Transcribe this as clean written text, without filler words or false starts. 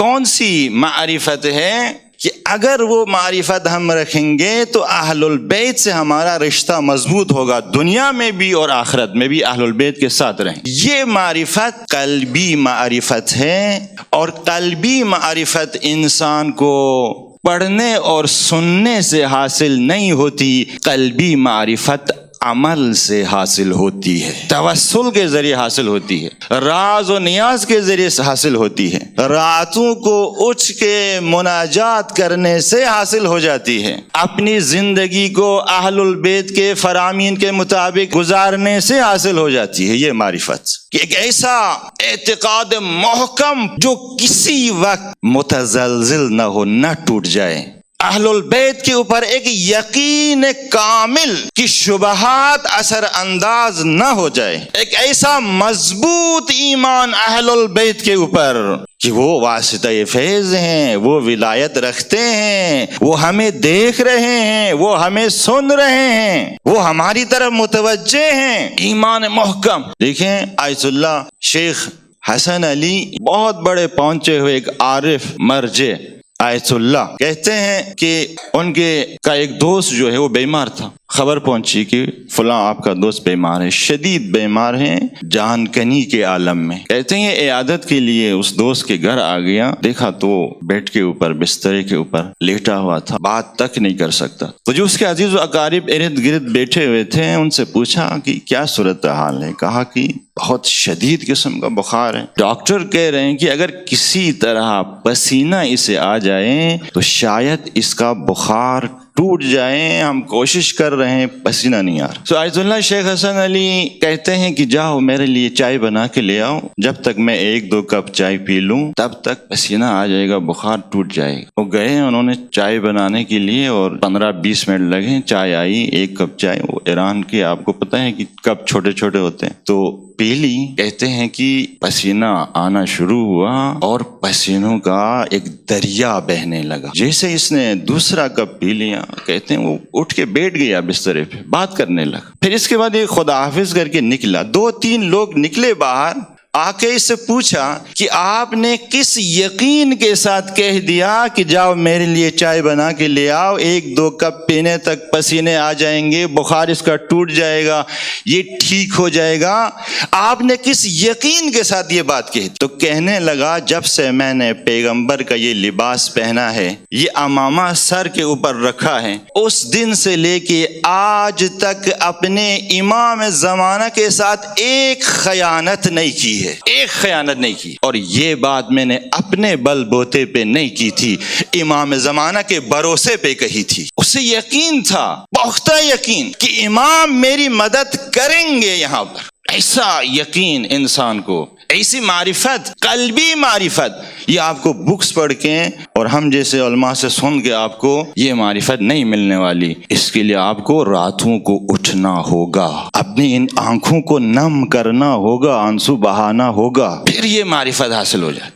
کون سی معرفت ہے کہ اگر وہ معرفت ہم رکھیں گے تو اہل البیت سے ہمارا رشتہ مضبوط ہوگا، دنیا میں بھی اور آخرت میں بھی اہل البیت کے ساتھ رہیں۔ یہ معرفت قلبی معرفت ہے، اور قلبی معرفت انسان کو پڑھنے اور سننے سے حاصل نہیں ہوتی، قلبی معرفت عمل سے حاصل ہوتی ہے، توسل کے ذریعے حاصل ہوتی ہے، راز و نیاز کے ذریعے سے حاصل ہوتی ہے، راتوں کو اٹھ کے مناجات کرنے سے حاصل ہو جاتی ہے، اپنی زندگی کو اہل البیت کے فرامین کے مطابق گزارنے سے حاصل ہو جاتی ہے۔ یہ معرفت کہ ایک ایسا اعتقاد محکم جو کسی وقت متزلزل نہ ہو، نہ ٹوٹ جائے، اہل البیت کے اوپر ایک یقین کامل کہ شبہات اثر انداز نہ ہو جائے، ایک ایسا مضبوط ایمان اہل البیت کے اوپر کہ وہ واسطہ فیض ہیں، وہ ولایت رکھتے ہیں، وہ ہمیں دیکھ رہے ہیں، وہ ہمیں سن رہے ہیں، وہ ہماری طرف متوجہ ہیں۔ ایمان محکم۔ دیکھیں آیت اللہ شیخ حسن علی بہت بڑے پہنچے ہوئے ایک عارف مرجع آیت اللہ کہتے ہیں کہ ان کے کا ایک دوست جو ہے وہ بیمار تھا، خبر پہنچی کہ فلاں آپ کا دوست بیمار ہے، شدید بیمار ہیں، جان کنی کے عالم میں۔ کہتے ہیں عیادت کے لیے اس دوست کے گھر آ گیا، دیکھا تو بیڈ کے اوپر بسترے کے اوپر لیٹا ہوا تھا، بات تک نہیں کر سکتا۔ تو جو اس کے عزیز و اقارب ارد گرد بیٹھے ہوئے تھے ان سے پوچھا کہ کیا صورتحال ہے؟ کہا کہ بہت شدید قسم کا بخار ہے، ڈاکٹر کہہ رہے ہیں کہ اگر کسی طرح پسینہ اسے آ جائے تو شاید اس کا بخار ٹوٹ جائیں، ہم کوشش کر رہے ہیں، پسینہ نہیں آ رہا۔ تو آیت اللہ شیخ حسن علی کہتے ہیں کہ جاؤ میرے لیے چائے بنا کے لے آؤ، جب تک میں 1-2 کپ چائے پی لوں تب تک پسینہ آ جائے گا، بخار ٹوٹ جائے گا۔ وہ گئے، انہوں نے چائے بنانے کے لیے اور 15-20 منٹ لگے، چائے آئی، 1 کپ چائے، وہ ایران کے آپ کو پتہ ہے کہ کپ چھوٹے چھوٹے ہوتے ہیں، تو پی لی۔ کہتے ہیں کہ پسینہ آنا شروع ہوا اور پسینوں کا ایک دریا بہنے لگا۔ جیسے اس نے دوسرا کپ پی لیا، کہتے ہیں وہ اٹھ کے بیٹھ گیا بسترے پہ، بات کرنے لگا۔ پھر اس کے بعد ایک خدا حافظ کر کے نکلا، 2-3 لوگ نکلے باہر، آ کے اس سے پوچھا کہ آپ نے کس یقین کے ساتھ کہہ دیا کہ جاؤ میرے لیے چائے بنا کے لے آؤ، 1-2 کپ پینے تک پسینے آ جائیں گے، بخار اس کا ٹوٹ جائے گا، یہ ٹھیک ہو جائے گا، آپ نے کس یقین کے ساتھ یہ بات کہی؟ تو کہنے لگا جب سے میں نے پیغمبر کا یہ لباس پہنا ہے، یہ امامہ سر کے اوپر رکھا ہے، اس دن سے لے کے آج تک اپنے امام زمانہ کے ساتھ ایک خیانت نہیں کی ہے، ایک خیانت نہیں کی، اور یہ بات میں نے اپنے بل بوتے پہ نہیں کی تھی، امام زمانہ کے بھروسے پہ کہی تھی۔ اسے یقین تھا، پختہ یقین کہ امام میری مدد کریں گے یہاں پر۔ ایسا یقین انسان کو، ایسی معرفت، قلبی معرفت، یہ آپ کو بکس پڑھ کے اور ہم جیسے علماء سے سن کے آپ کو یہ معرفت نہیں ملنے والی۔ اس کے لیے آپ کو راتوں کو اٹھنا ہوگا، اپنی ان آنکھوں کو نم کرنا ہوگا، آنسو بہانا ہوگا، پھر یہ معرفت حاصل ہو جائے۔